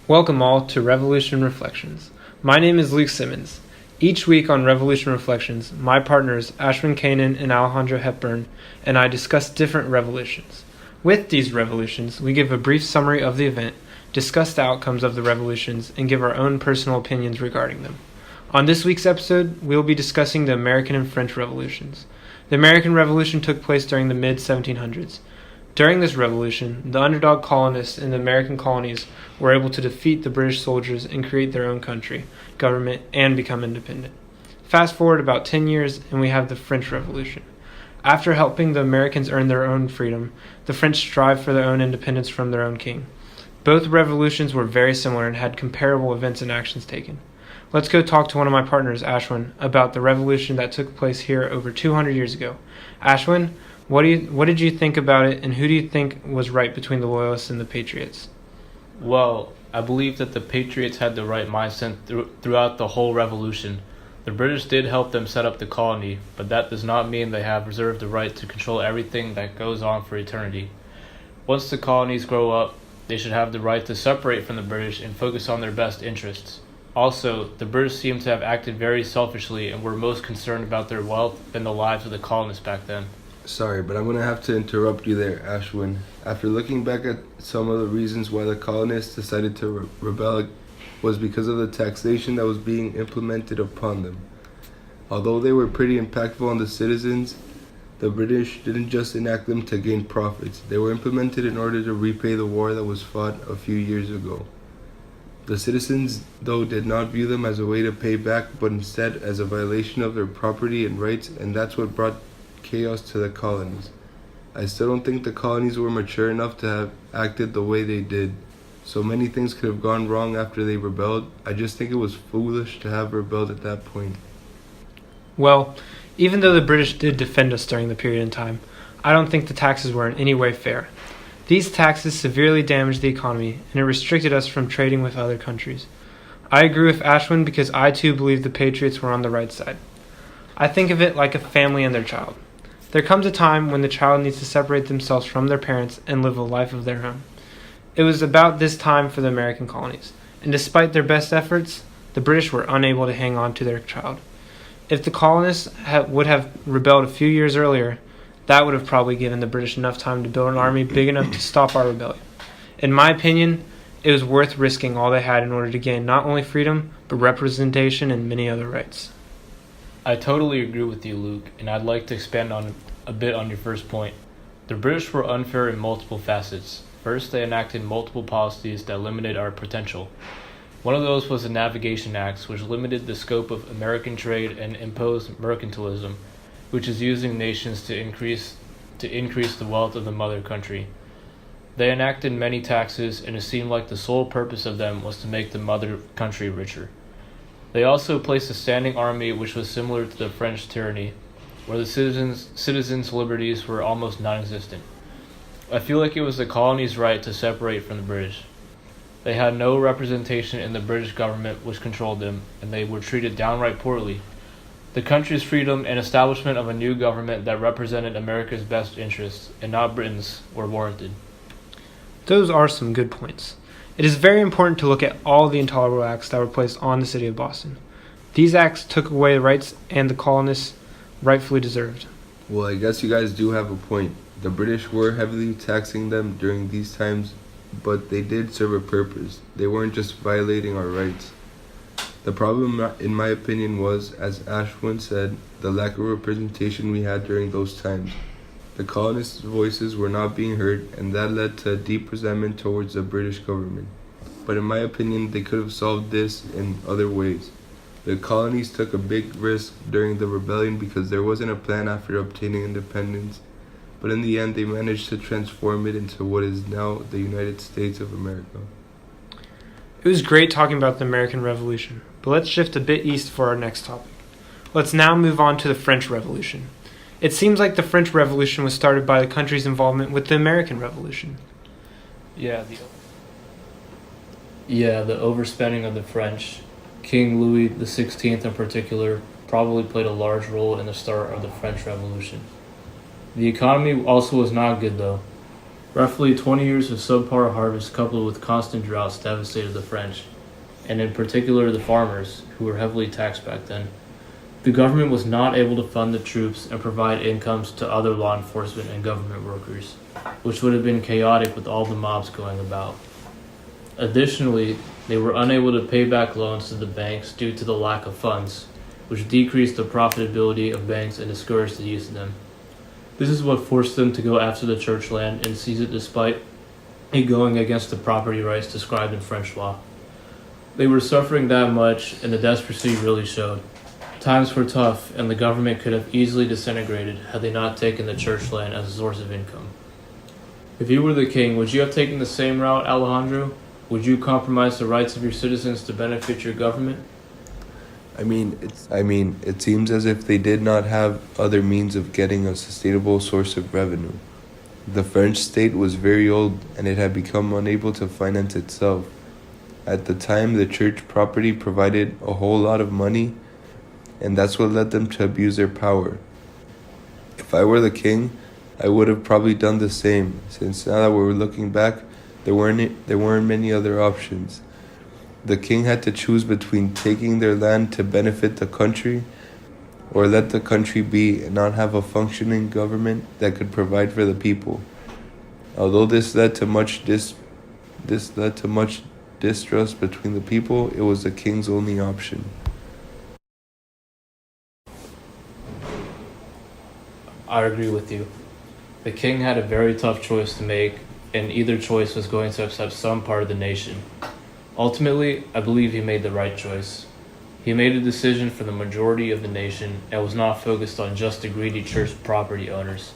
Welcome all to Revolution Reflections. My name is Luke Simmons. Each week on Revolution Reflections, my partners Ashwin Kanan and Alejandro Hepburn and I discuss different revolutions. With these revolutions, we give a brief summary of the event, discuss the outcomes of the revolutions, and give our own personal opinions regarding them. On this week's episode, we will be discussing the American and French revolutions. The American Revolution took place during the mid-1700s. During this revolution, the underdog colonists in the American colonies were able to defeat the British soldiers and create their own country, government, and become independent. Fast forward about 10 years and we have the French Revolution. After helping the Americans earn their own freedom, the French strived for their own independence from their own king. Both revolutions were very similar and had comparable events and actions taken. Let's go talk to one of my partners, Ashwin, about the revolution that took place here over 200 years ago. Ashwin, what did you think about it, and who do you think was right between the Loyalists and the Patriots? Well, I believe that the Patriots had the right mindset throughout the whole revolution. The British did help them set up the colony, but that does not mean they have reserved the right to control everything that goes on for eternity. Once the colonies grow up, they should have the right to separate from the British and focus on their best interests. Also, the British seem to have acted very selfishly and were most concerned about their wealth and the lives of the colonists back then. Sorry, but I'm going to have to interrupt you there, Ashwin. After looking back at some of the reasons why the colonists decided to rebel was because of the taxation that was being implemented upon them. Although they were pretty impactful on the citizens, the British didn't just enact them to gain profits. They were implemented in order to repay the war that was fought a few years ago. The citizens, though, did not view them as a way to pay back, but instead as a violation of their property and rights, and that's what brought chaos to the colonies. I still don't think the colonies were mature enough to have acted the way they did. So many things could have gone wrong after they rebelled. I just think it was foolish to have rebelled at that point. Well, even though the British did defend us during the period in time, I don't think the taxes were in any way fair. These taxes severely damaged the economy, and it restricted us from trading with other countries. I agree with Ashwin because I too believe the Patriots were on the right side. I think of it like a family and their child. There comes a time when the child needs to separate themselves from their parents and live a life of their own. It was about this time for the American colonies, and despite their best efforts, the British were unable to hang on to their child. If the colonists would have rebelled a few years earlier, that would have probably given the British enough time to build an army big enough to stop our rebellion. In my opinion, it was worth risking all they had in order to gain not only freedom, but representation and many other rights. I totally agree with you, Luke, and I'd like to expand on a bit on your first point. The British were unfair in multiple facets. First, they enacted multiple policies that limited our potential. One of those was the Navigation Acts, which limited the scope of American trade and imposed mercantilism, which is using nations to increase the wealth of the mother country. They enacted many taxes, and it seemed like the sole purpose of them was to make the mother country richer. They also placed a standing army, which was similar to the French tyranny, where the citizens' liberties were almost non-existent. I feel like it was the colonies' right to separate from the British. They had no representation in the British government which controlled them, and they were treated downright poorly. The country's freedom and establishment of a new government that represented America's best interests, and not Britain's, were warranted. Those are some good points. It is very important to look at all the intolerable acts that were placed on the city of Boston. These acts took away the rights and the colonists rightfully deserved. Well, I guess you guys do have a point. The British were heavily taxing them during these times, but they did serve a purpose. They weren't just violating our rights. The problem, in my opinion, was, as Ashwin said, the lack of representation we had during those times. The colonists' voices were not being heard, and that led to deep resentment towards the British government. But in my opinion, they could have solved this in other ways. The colonies took a big risk during the rebellion because there wasn't a plan after obtaining independence, but in the end they managed to transform it into what is now the United States of America. It was great talking about the American Revolution, but let's shift a bit east for our next topic. Let's now move on to the French Revolution. It seems like the French Revolution was started by the country's involvement with the American Revolution. Yeah, the overspending of the French, King Louis XVI in particular, probably played a large role in the start of the French Revolution. The economy also was not good though. Roughly 20 years of subpar harvest coupled with constant droughts devastated the French, and in particular the farmers, who were heavily taxed back then. The government was not able to fund the troops and provide incomes to other law enforcement and government workers, which would have been chaotic with all the mobs going about. Additionally, they were unable to pay back loans to the banks due to the lack of funds, which decreased the profitability of banks and discouraged the use of them. This is what forced them to go after the church land and seize it despite it going against the property rights described in French law. They were suffering that much, and the desperation really showed. Times were tough, and the government could have easily disintegrated had they not taken the church land as a source of income. If you were the king, would you have taken the same route, Alejandro? Would you compromise the rights of your citizens to benefit your government? It seems as if they did not have other means of getting a sustainable source of revenue. The French state was very old, and it had become unable to finance itself. At the time, the church property provided a whole lot of money, and that's what led them to abuse their power. If I were the king, I would have probably done the same, since now that we're looking back, there weren't many other options. The king had to choose between taking their land to benefit the country or let the country be and not have a functioning government that could provide for the people. Although this led to much distrust between the people, it was the king's only option. I agree with you. The king had a very tough choice to make, and either choice was going to upset some part of the nation. Ultimately, I believe he made the right choice. He made a decision for the majority of the nation and was not focused on just the greedy church property owners.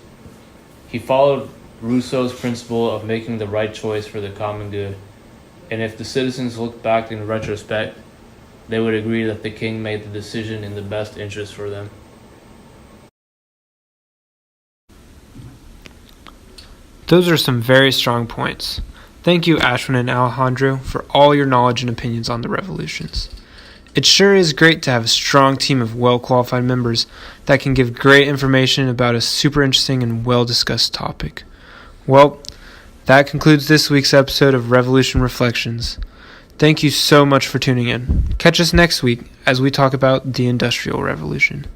He followed Rousseau's principle of making the right choice for the common good, and if the citizens look back in retrospect, they would agree that the king made the decision in the best interest for them. Those are some very strong points. Thank you, Ashwin and Alejandro, for all your knowledge and opinions on the revolutions. It sure is great to have a strong team of well-qualified members that can give great information about a super interesting and well-discussed topic. Well, that concludes this week's episode of Revolution Reflections. Thank you so much for tuning in. Catch us next week as we talk about the Industrial Revolution.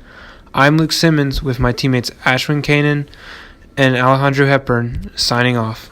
I'm Luke Simmons with my teammates Ashwin Kanan and Alejandro Hepburn, signing off.